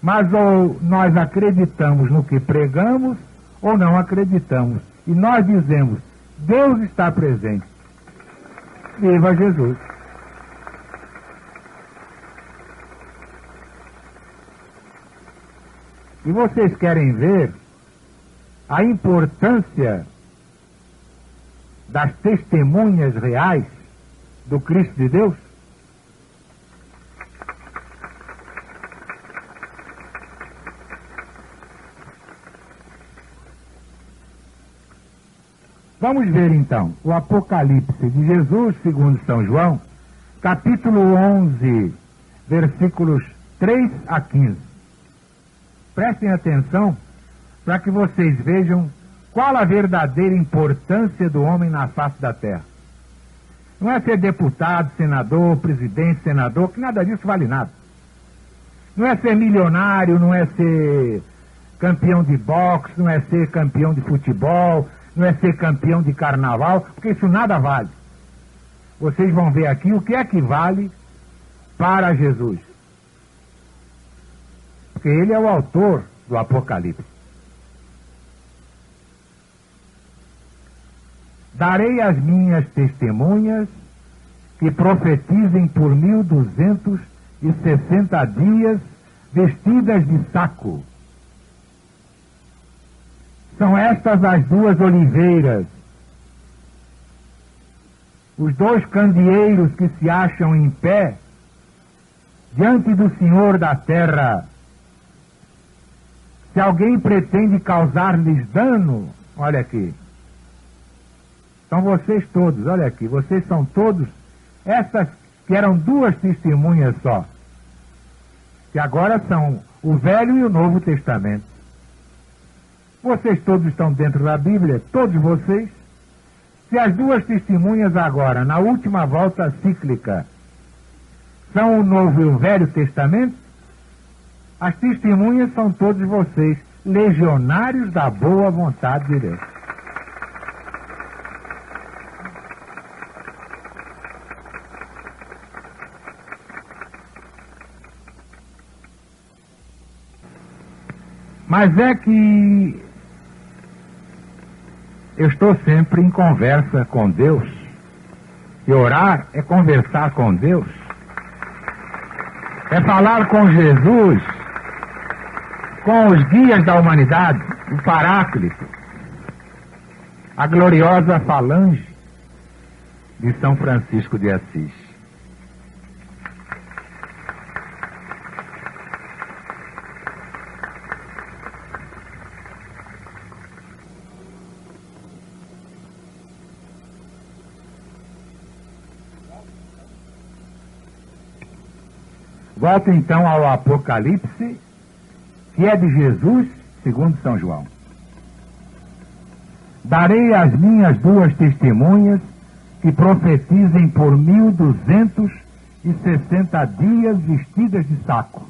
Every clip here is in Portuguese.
Mas ou nós acreditamos no que pregamos ou não acreditamos. E nós dizemos, Deus está presente. Viva Jesus! E vocês querem ver a importância das testemunhas reais do Cristo de Deus? Vamos ver então o Apocalipse de Jesus, segundo São João, capítulo 11, versículos 3 a 15. Prestem atenção para que vocês vejam qual a verdadeira importância do homem na face da terra. Não é ser deputado, senador, presidente, senador, que nada disso vale nada. Não é ser milionário, não é ser campeão de boxe, não é ser campeão de futebol, não é ser campeão de carnaval, porque isso nada vale. Vocês vão ver aqui o que é que vale para Jesus. Porque ele é o autor do Apocalipse. Darei as minhas testemunhas que profetizem por 1260 dias vestidas de saco. São estas as duas oliveiras, os dois candeeiros que se acham em pé diante do Senhor da terra. Se alguém pretende causar-lhes dano, olha aqui, são vocês todos, olha aqui, vocês são todos, essas que eram duas testemunhas só, que agora são o Velho e o Novo Testamento. Vocês todos estão dentro da Bíblia, todos vocês. Se as duas testemunhas agora, na última volta cíclica, são o Novo e o Velho Testamento, as testemunhas são todos vocês, legionários da boa vontade de Deus. Mas é que eu estou sempre em conversa com Deus. E orar é conversar com Deus. É falar com Jesus, com os guias da humanidade, o Paráclito, a gloriosa falange de São Francisco de Assis. Volto então ao Apocalipse, que é de Jesus, segundo São João. Darei as minhas duas testemunhas que profetizem por 1260 dias vestidas de saco.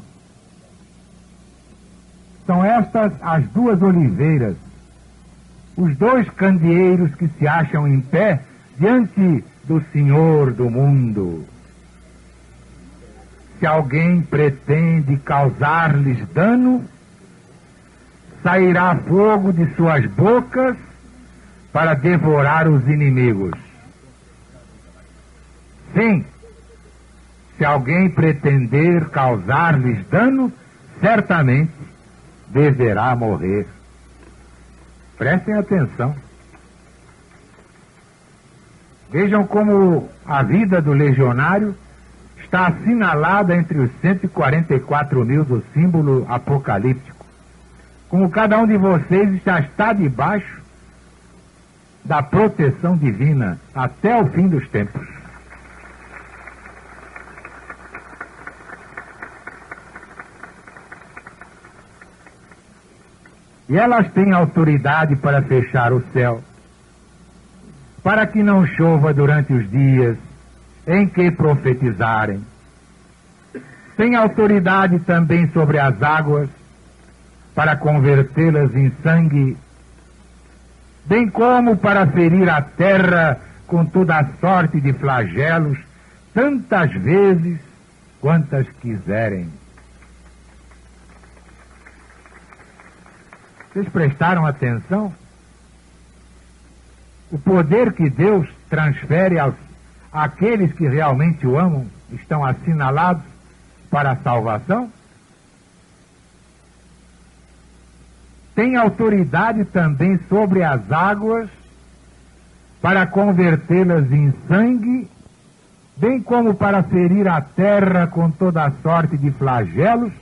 São estas as duas oliveiras, os dois candeeiros que se acham em pé diante do Senhor do mundo. Se alguém pretende causar-lhes dano, sairá fogo de suas bocas para devorar os inimigos. Sim, se alguém pretender causar-lhes dano, certamente deverá morrer. Prestem atenção. Vejam como a vida do legionário está assinalada entre os 144 mil do símbolo apocalíptico. Como cada um de vocês já está debaixo da proteção divina até o fim dos tempos. E elas têm autoridade para fechar o céu, para que não chova durante os dias em que profetizarem. Tem autoridade também sobre as águas, para convertê-las em sangue, bem como para ferir a terra com toda a sorte de flagelos, tantas vezes quantas quiserem. Vocês prestaram atenção? O poder que Deus transfere àqueles que realmente o amam estão assinalados para a salvação? Tem autoridade também sobre as águas para convertê-las em sangue, bem como para ferir a terra com toda a sorte de flagelos,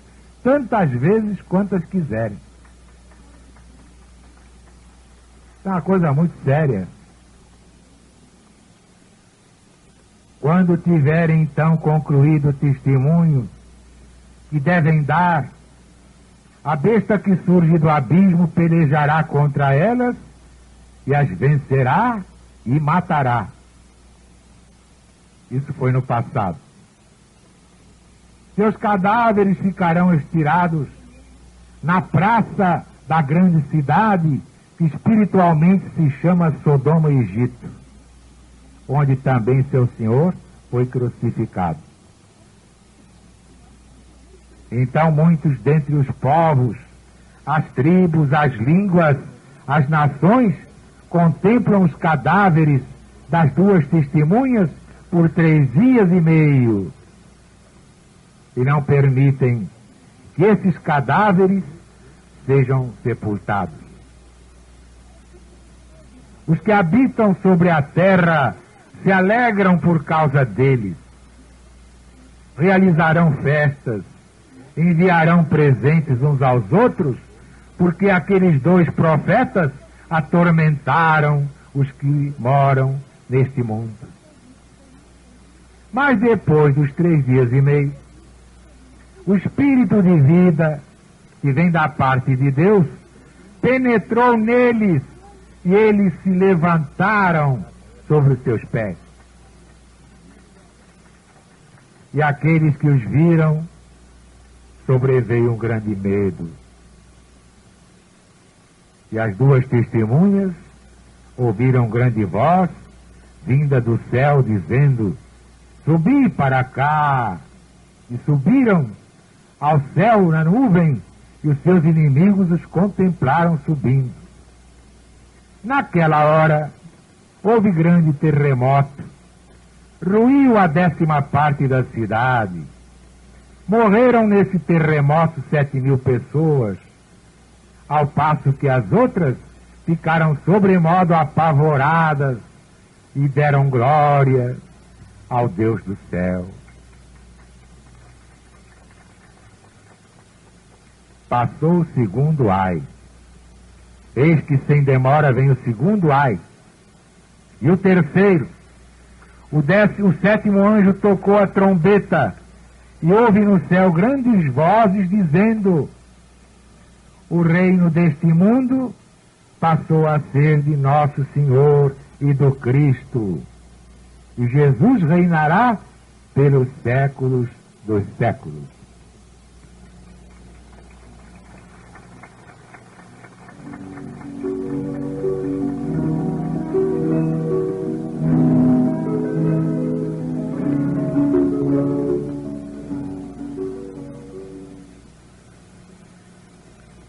tantas vezes quantas quiserem. É uma coisa muito séria. Quando tiverem então concluído o testemunho que devem dar, a besta que surge do abismo pelejará contra elas e as vencerá e matará. Isso foi no passado. Seus cadáveres ficarão estirados na praça da grande cidade, que espiritualmente se chama Sodoma e Egito, onde também seu Senhor foi crucificado. Então muitos dentre os povos, as tribos, as línguas, as nações, contemplam os cadáveres das duas testemunhas por 3 dias e meio, e não permitem que esses cadáveres sejam sepultados. Os que habitam sobre a terra se alegram por causa deles, realizarão festas, enviarão presentes uns aos outros, porque aqueles 2 profetas atormentaram os que moram neste mundo. Mas depois dos 3 dias e meio, o Espírito de vida, que vem da parte de Deus, penetrou neles e eles se levantaram sobre os seus pés. E aqueles que os viram, sobreveio um grande medo. E as 2 testemunhas ouviram grande voz vinda do céu, dizendo: subi para cá. E subiram ao céu na nuvem, e os seus inimigos os contemplaram subindo. Naquela hora houve grande terremoto, ruiu a 10ª parte da cidade. Morreram nesse terremoto 7.000 pessoas, ao passo que as outras ficaram sobremodo apavoradas e deram glória ao Deus do céu. Passou o 2º ai. Eis que sem demora vem o 2º ai. E o 3º. O 7º anjo tocou a trombeta, e houve no céu grandes vozes dizendo: o reino deste mundo passou a ser de nosso Senhor e do Cristo, e Jesus reinará pelos séculos dos séculos.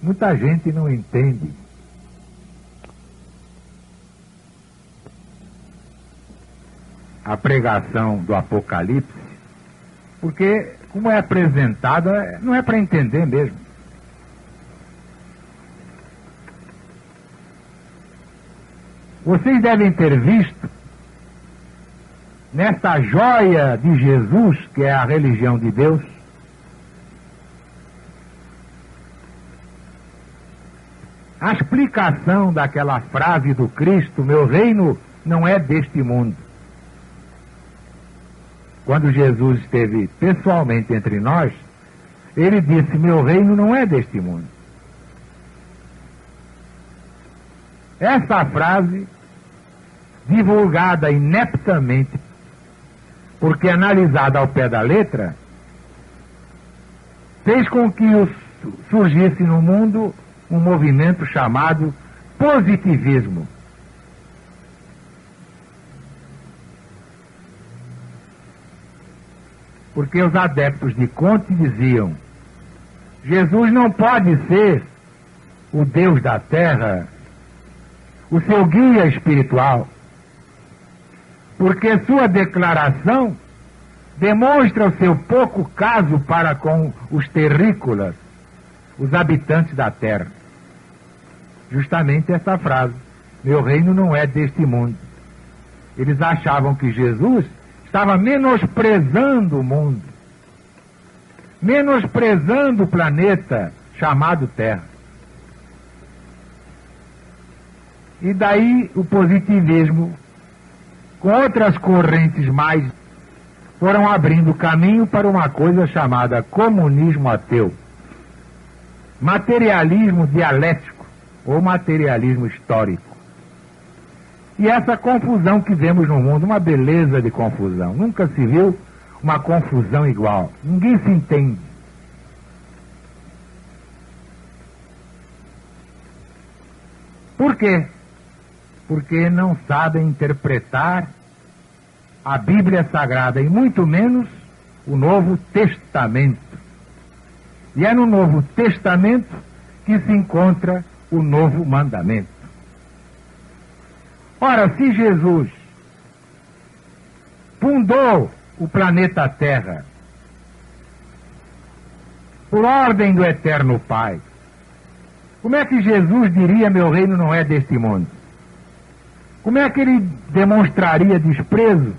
Muita gente não entende a pregação do Apocalipse, porque, como é apresentada, não é para entender mesmo. Vocês devem ter visto, nesta joia de Jesus, que é a religião de Deus, a explicação daquela frase do Cristo: meu reino não é deste mundo. Quando Jesus esteve pessoalmente entre nós, ele disse: meu reino não é deste mundo. Essa frase, divulgada ineptamente, porque analisada ao pé da letra, fez com que surgisse no mundo um movimento chamado positivismo. Porque os adeptos de Comte diziam: Jesus não pode ser o Deus da terra, o seu guia espiritual, porque sua declaração demonstra o seu pouco caso para com os terrícolas, os habitantes da terra. Justamente essa frase: meu reino não é deste mundo. Eles achavam que Jesus estava menosprezando o mundo, menosprezando o planeta chamado Terra. E daí o positivismo, com outras correntes mais, foram abrindo caminho para uma coisa chamada comunismo ateu, materialismo dialético ou materialismo histórico. E essa confusão que vemos no mundo, uma beleza de confusão. Nunca se viu uma confusão igual. Ninguém se entende. Por quê? Porque não sabem interpretar a Bíblia Sagrada e muito menos o Novo Testamento. E é no Novo Testamento que se encontra o Novo Mandamento. Ora, se Jesus fundou o planeta Terra por ordem do Eterno Pai, como é que Jesus diria: meu reino não é deste mundo? Como é que ele demonstraria desprezo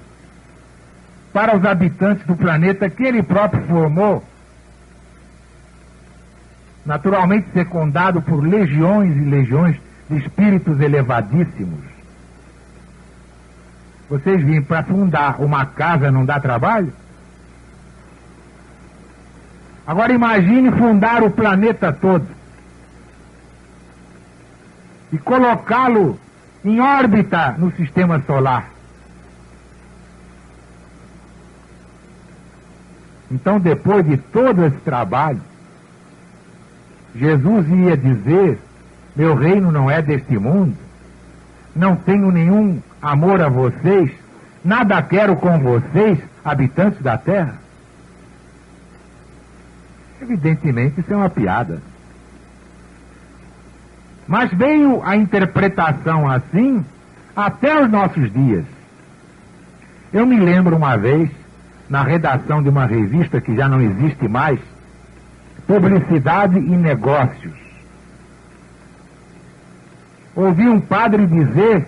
para os habitantes do planeta que ele próprio formou, naturalmente secundado por legiões e legiões de espíritos elevadíssimos? Vocês vêm para fundar uma casa, não dá trabalho? Agora imagine fundar o planeta todo e colocá-lo em órbita no sistema solar. Então, depois de todo esse trabalho, Jesus ia dizer: meu reino não é deste mundo, não tenho nenhum amor a vocês, nada quero com vocês, habitantes da terra. Evidentemente isso é uma piada. Mas veio a interpretação assim até os nossos dias. Eu me lembro uma vez, na redação de uma revista que já não existe mais, Publicidade e Negócios, ouvi um padre dizer,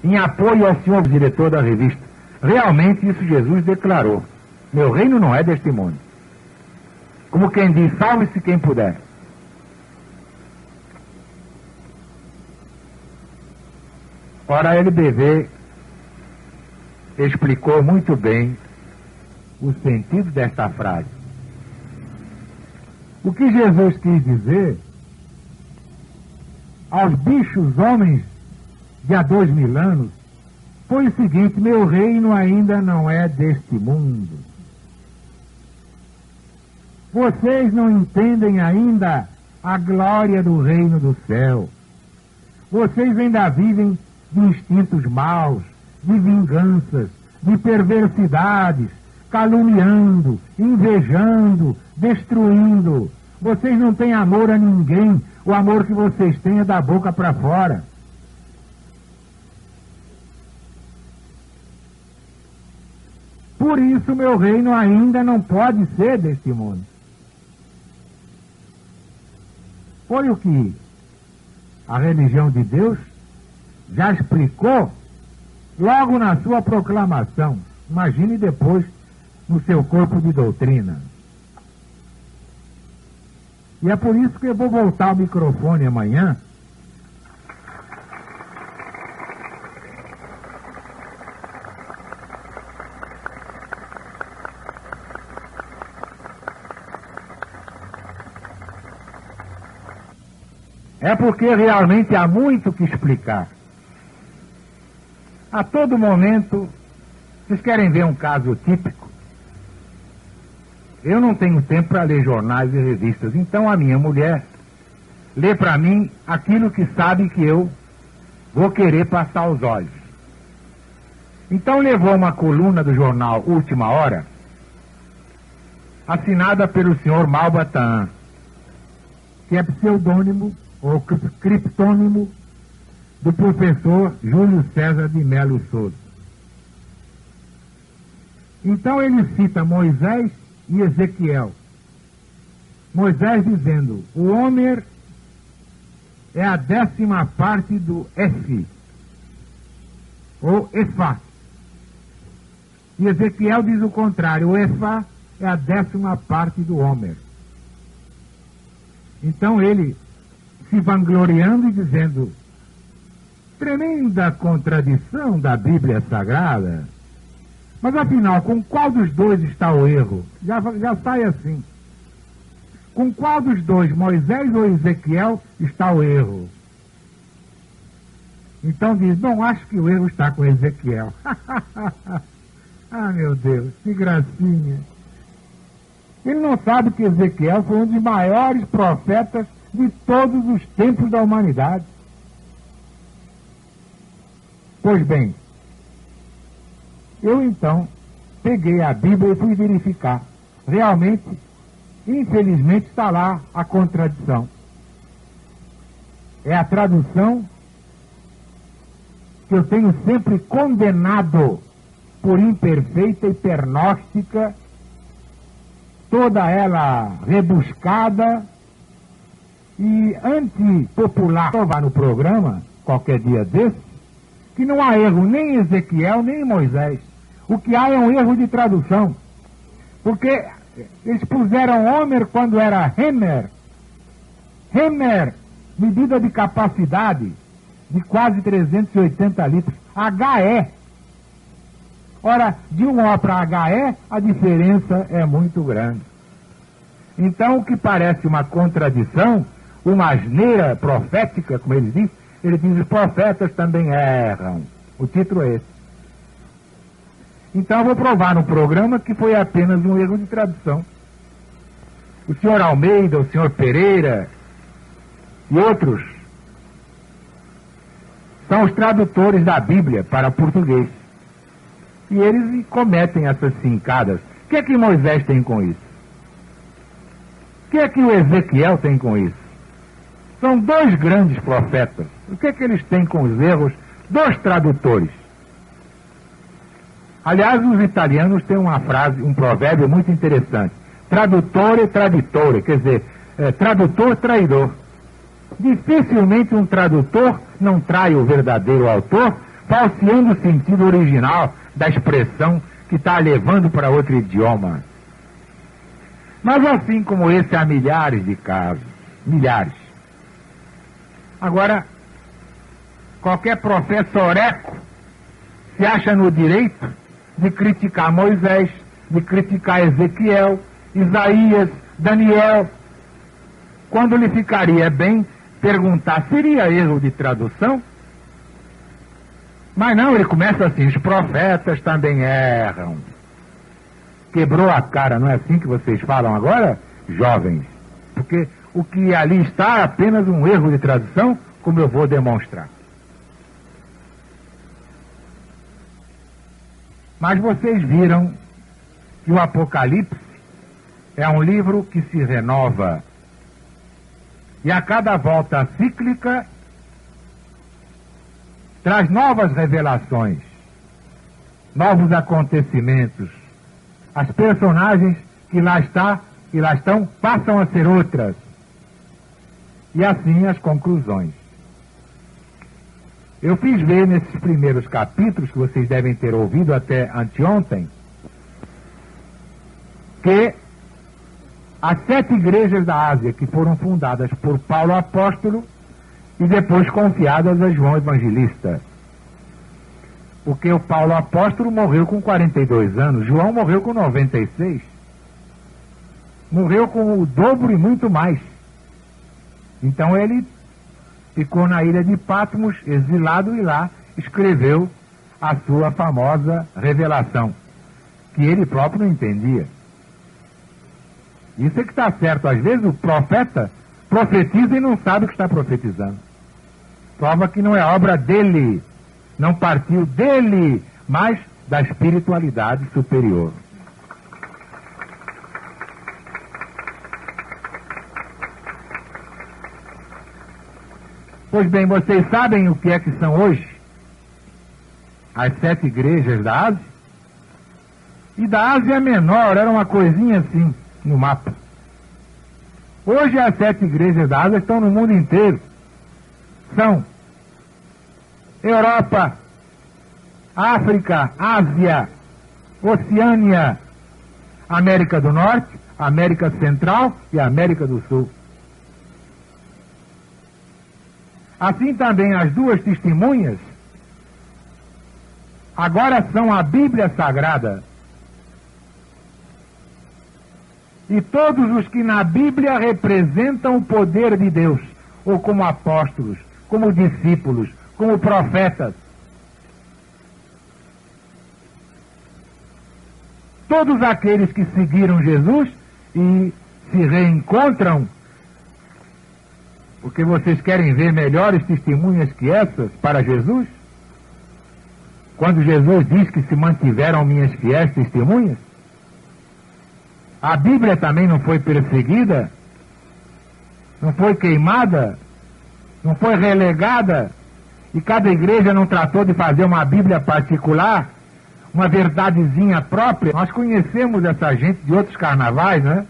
em apoio ao senhor diretor da revista: realmente isso Jesus declarou, meu reino não é deste mundo. Como quem diz, salve-se quem puder. Ora, a LBV explicou muito bem o sentido desta frase. O que Jesus quis dizer aos bichos homens de há 2000 anos foi o seguinte: meu reino ainda não é deste mundo. Vocês não entendem ainda a glória do reino do céu. Vocês ainda vivem de instintos maus, de vinganças, de perversidades, caluniando, invejando, destruindo. Vocês não têm amor a ninguém. O amor que vocês têm é da boca para fora. Por isso meu reino ainda não pode ser deste mundo. Foi o que a religião de Deus já explicou logo na sua proclamação. Imagine depois no seu corpo de doutrina. E é por isso que eu vou voltar ao microfone amanhã é porque realmente há muito que explicar. A todo momento, vocês querem ver um caso típico? Eu não tenho tempo para ler jornais e revistas, então a minha mulher lê para mim aquilo que sabe que eu vou querer passar aos olhos. Então levou uma coluna do jornal Última Hora, assinada pelo senhor Malbataan. que é pseudônimo ou criptônimo do professor Júlio César de Melo Souza. Então ele cita Moisés e Ezequiel. Moisés dizendo: o Homer é a 10ª parte do Efi, ou Efá. E Ezequiel diz o contrário: o Efá é a 10ª parte do Homer. Então ele, se vangloriando e dizendo: tremenda contradição da Bíblia Sagrada, mas afinal, com qual dos dois está o erro? Já sai assim. Com qual dos dois, Moisés ou Ezequiel, está o erro? Então diz: bom, acho que o erro está com Ezequiel. Ah, meu Deus, que gracinha. Ele não sabe que Ezequiel foi um dos maiores profetas de todos os tempos da humanidade. Pois bem, eu então peguei a Bíblia e fui verificar. Realmente, infelizmente, está lá a contradição. É a tradução que eu tenho sempre condenado por imperfeita e pernóstica, toda ela rebuscada e antipopular. Provar no programa, qualquer dia desses, que não há erro nem em Ezequiel, nem em Moisés. O que há é um erro de tradução. Porque eles puseram Homer quando era Hemer. Hemer, medida de capacidade de quase 380 litros. HE. Ora, de um O para HE, a diferença é muito grande. Então, o que parece uma contradição, uma asneira profética, como ele diz, os profetas também erram. O título é esse. Então, eu vou provar no programa que foi apenas um erro de tradução. O senhor Almeida, o senhor Pereira e outros são os tradutores da Bíblia para português. E eles cometem essas cincadas. O que é que Moisés tem com isso? O que é que o Ezequiel tem com isso? São dois grandes profetas. O que é que eles têm com os erros dos tradutores? Aliás, os italianos têm uma frase, um provérbio muito interessante. Traduttore traditore, quer dizer, tradutor traidor. Dificilmente um tradutor não trai o verdadeiro autor, falseando o sentido original da expressão que está levando para outro idioma. Mas assim como esse, há milhares de casos. Milhares. Agora, qualquer professoreco se acha no direito de criticar Moisés, de criticar Ezequiel, Isaías, Daniel, quando lhe ficaria bem perguntar: seria erro de tradução? Mas não, ele começa assim: os profetas também erram. Quebrou a cara, não é assim que vocês falam agora, jovens? Porque o que ali está é apenas um erro de tradução, como eu vou demonstrar. Mas vocês viram que o Apocalipse é um livro que se renova. E a cada volta cíclica traz novas revelações, novos acontecimentos. As personagens que lá estão, passam a ser outras. E assim as conclusões. Eu fiz ver nesses primeiros capítulos, que vocês devem ter ouvido até anteontem, que as 7 igrejas da Ásia que foram fundadas por Paulo Apóstolo e depois confiadas a João Evangelista. Porque o Paulo Apóstolo morreu com 42 anos, João morreu com 96. Morreu com o dobro e muito mais. Então ele ficou na ilha de Patmos, exilado, e lá escreveu a sua famosa revelação, que ele próprio não entendia. Isso é que está certo. Às vezes o profeta profetiza e não sabe o que está profetizando. Prova que não é obra dele, não partiu dele, mas da espiritualidade superior. Pois bem, vocês sabem o que é que são hoje as 7 igrejas da Ásia? E da Ásia Menor, era uma coisinha assim no mapa. Hoje as 7 igrejas da Ásia estão no mundo inteiro. São Europa, África, Ásia, Oceânia, América do Norte, América Central e América do Sul. Assim também as 2 testemunhas agora são a Bíblia Sagrada. E todos os que na Bíblia representam o poder de Deus, ou como apóstolos, como discípulos, como profetas. Todos aqueles que seguiram Jesus e se reencontram, porque vocês querem ver melhores testemunhas que essas para Jesus? Quando Jesus diz que se mantiveram minhas fiéis testemunhas? A Bíblia também não foi perseguida, não foi queimada, não foi relegada, e cada igreja não tratou de fazer uma Bíblia particular, uma verdadezinha própria. Nós conhecemos essa gente de outros carnavais, né?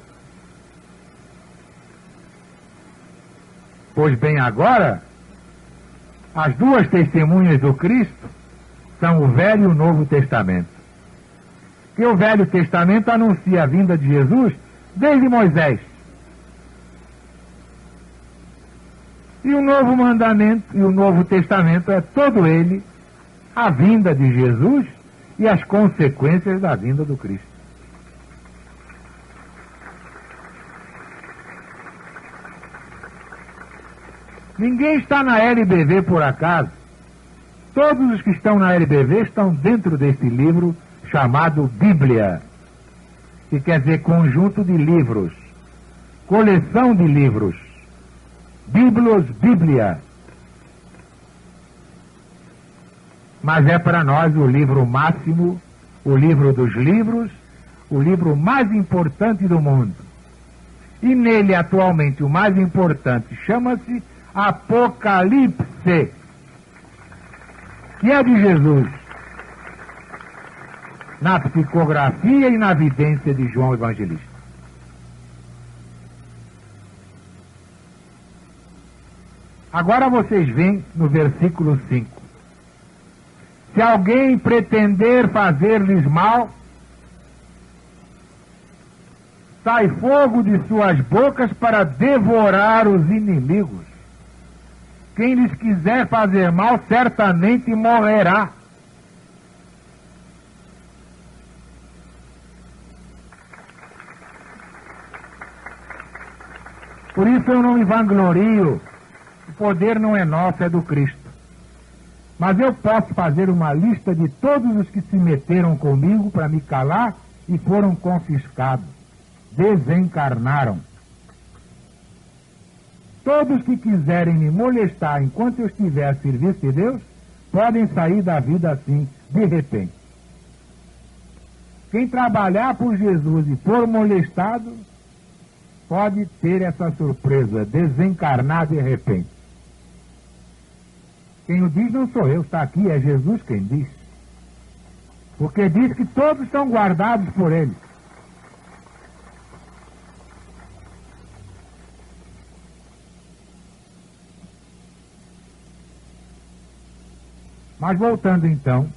Pois bem, agora, as 2 testemunhas do Cristo são o Velho e o Novo Testamento. Que o Velho Testamento anuncia a vinda de Jesus desde Moisés. E o Novo Mandamento e o Novo Testamento é todo ele a vinda de Jesus e as consequências da vinda do Cristo. Ninguém está na LBV por acaso. Todos os que estão na LBV estão dentro desse livro chamado Bíblia, que quer dizer conjunto de livros, coleção de livros, Biblos, Bíblia. Mas é para nós o livro máximo, o livro dos livros, o livro mais importante do mundo. E nele, atualmente, o mais importante chama-se Apocalipse, que é de Jesus, na psicografia e na vidência de João Evangelista. Agora vocês veem no versículo 5. Se alguém pretender fazer-lhes mal, sai fogo de suas bocas para devorar os inimigos. Quem lhes quiser fazer mal, certamente morrerá. Por isso eu não me vanglorio. O poder não é nosso, é do Cristo. Mas eu posso fazer uma lista de todos os que se meteram comigo para me calar e foram confiscados, desencarnaram. Todos que quiserem me molestar enquanto eu estiver a serviço de Deus, podem sair da vida assim, de repente. Quem trabalhar por Jesus e for molestado, pode ter essa surpresa, desencarnar de repente. Quem o diz não sou eu, está aqui, é Jesus quem diz. Porque diz que todos são guardados por Ele. Mas voltando então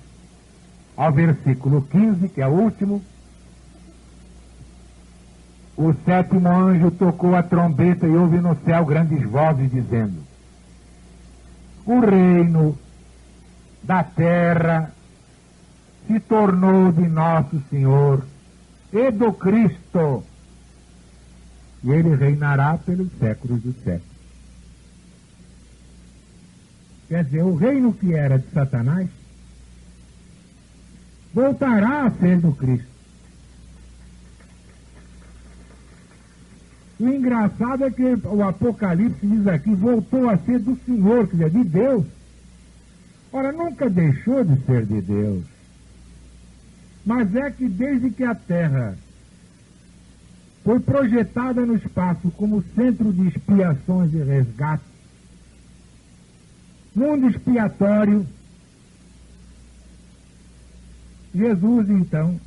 ao versículo 15, que é o último. O 7º anjo tocou a trombeta e houve no céu grandes vozes dizendo: o reino da terra se tornou de nosso Senhor e do Cristo, e ele reinará pelos séculos dos séculos. Quer dizer, o reino que era de Satanás voltará a ser do Cristo. O engraçado é que o Apocalipse diz aqui, voltou a ser do Senhor, quer dizer, de Deus. Ora, nunca deixou de ser de Deus. Mas é que desde que a Terra foi projetada no espaço como centro de expiações e resgate, mundo expiatório, Jesus, então,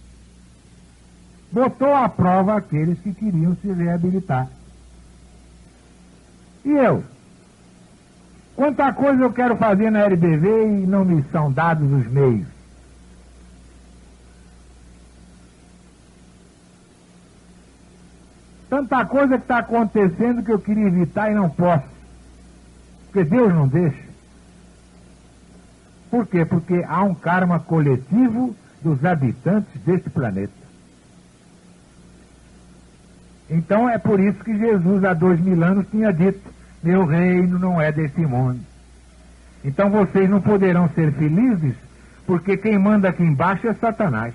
botou à prova aqueles que queriam se reabilitar. E eu? Quanta coisa eu quero fazer na LBV e não me são dados os meios. Tanta coisa que está acontecendo que eu queria evitar e não posso. Porque Deus não deixa. Por quê? Porque há um karma coletivo dos habitantes deste planeta. Então é por isso que Jesus, há 2000 anos, tinha dito: meu reino não é desse mundo. Então vocês não poderão ser felizes, porque quem manda aqui embaixo é Satanás.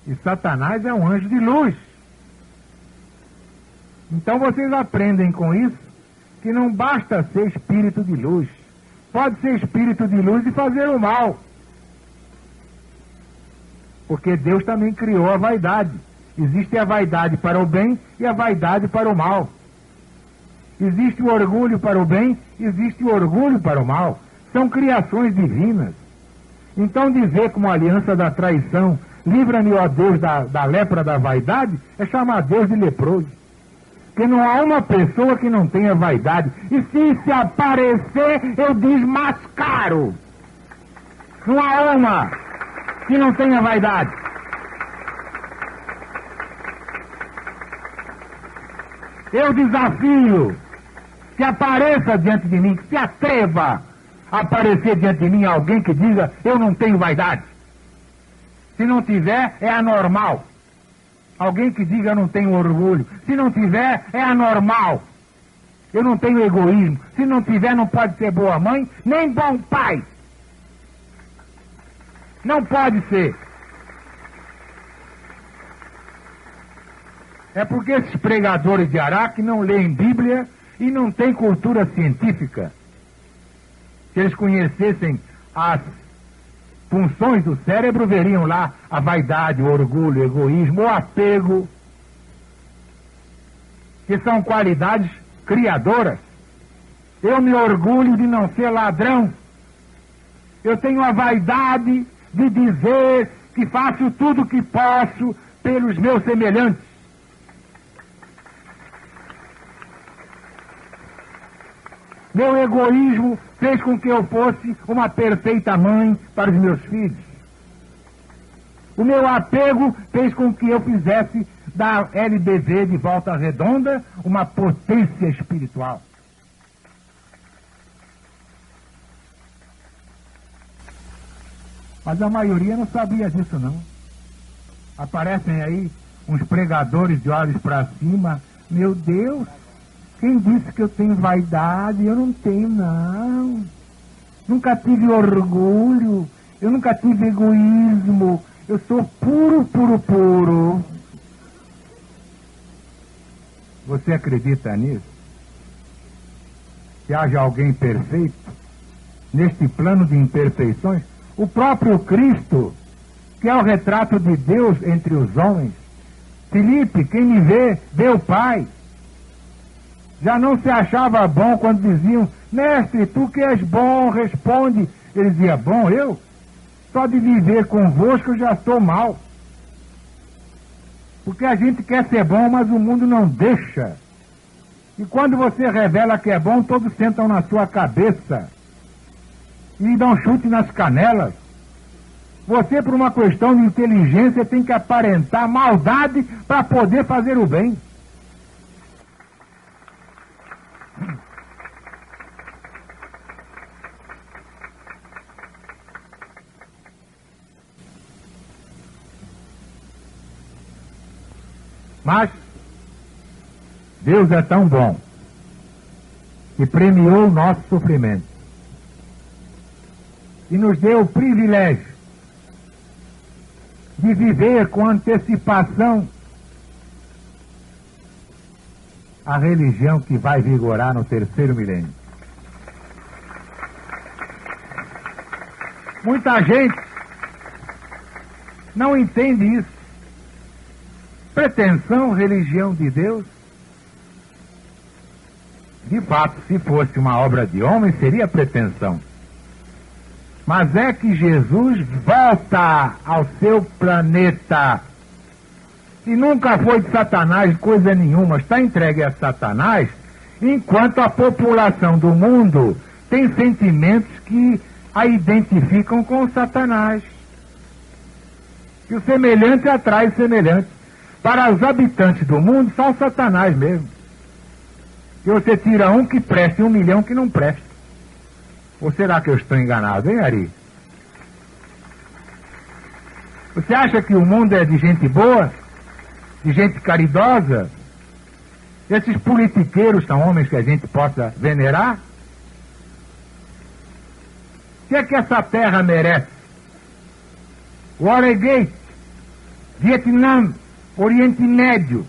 E Satanás é um anjo de luz. Então vocês aprendem com isso que não basta ser espírito de luz. Pode ser espírito de luz e fazer o mal. Porque Deus também criou a vaidade. Existe a vaidade para o bem e a vaidade para o mal. Existe o orgulho para o bem, existe o orgulho para o mal. São criações divinas. Então dizer como a aliança da traição: livra-me, ó Deus, da lepra da vaidade, é chamar Deus de leproso. Porque não há uma pessoa que não tenha vaidade. E se aparecer, eu desmascaro. Não há uma que não tenha vaidade. Eu desafio que apareça diante de mim, que se atreva a aparecer diante de mim alguém que diga: eu não tenho vaidade. Se não tiver, é anormal. Alguém que diga: eu não tenho orgulho. Se não tiver, é anormal. Eu não tenho egoísmo. Se não tiver, não pode ser boa mãe, nem bom pai. Não pode ser. É porque esses pregadores de Araque não leem Bíblia e não têm cultura científica. Se eles conhecessem as funções do cérebro, veriam lá a vaidade, o orgulho, o egoísmo, o apego, que são qualidades criadoras. Eu me orgulho de não ser ladrão. Eu tenho a vaidade de dizer que faço tudo o que posso pelos meus semelhantes. Meu egoísmo fez com que eu fosse uma perfeita mãe para os meus filhos. O meu apego fez com que eu fizesse da LBV de Volta Redonda uma potência espiritual. Mas a maioria não sabia disso, não. Aparecem aí uns pregadores de olhos para cima. Meu Deus, quem disse que eu tenho vaidade? Eu não tenho, não. Nunca tive orgulho, eu nunca tive egoísmo. Eu sou puro, puro, puro. Você acredita nisso? Que haja alguém perfeito neste plano de imperfeições? O próprio Cristo, que é o retrato de Deus entre os homens. Filipe, quem me vê, vê o Pai. Já não se achava bom quando diziam: mestre, tu que és bom, responde. Ele dizia: bom, eu? Só de viver convosco eu já estou mal. Porque a gente quer ser bom, mas o mundo não deixa. E quando você revela que é bom, todos sentam na sua cabeça e dão chute nas canelas. Você, por uma questão de inteligência, tem que aparentar maldade para poder fazer o bem. Mas Deus é tão bom que premiou o nosso sofrimento e nos deu o privilégio de viver com antecipação a religião que vai vigorar no 3º milênio. Muita gente não entende isso. Pretensão, religião de Deus. De fato, se fosse uma obra de homem, seria pretensão. Mas é que Jesus volta ao seu planeta. E nunca foi de Satanás coisa nenhuma. Está entregue a Satanás, enquanto a população do mundo tem sentimentos que a identificam com Satanás. E o semelhante atrai o semelhante. Para os habitantes do mundo, só o Satanás mesmo. E você tira um que presta e 1 milhão que não presta. Ou será que eu estou enganado, hein, Ari? Você acha que o mundo é de gente boa? De gente caridosa? Esses politiqueiros são homens que a gente possa venerar? O que é que essa terra merece? Watergate, Vietnã, Oriente Médio,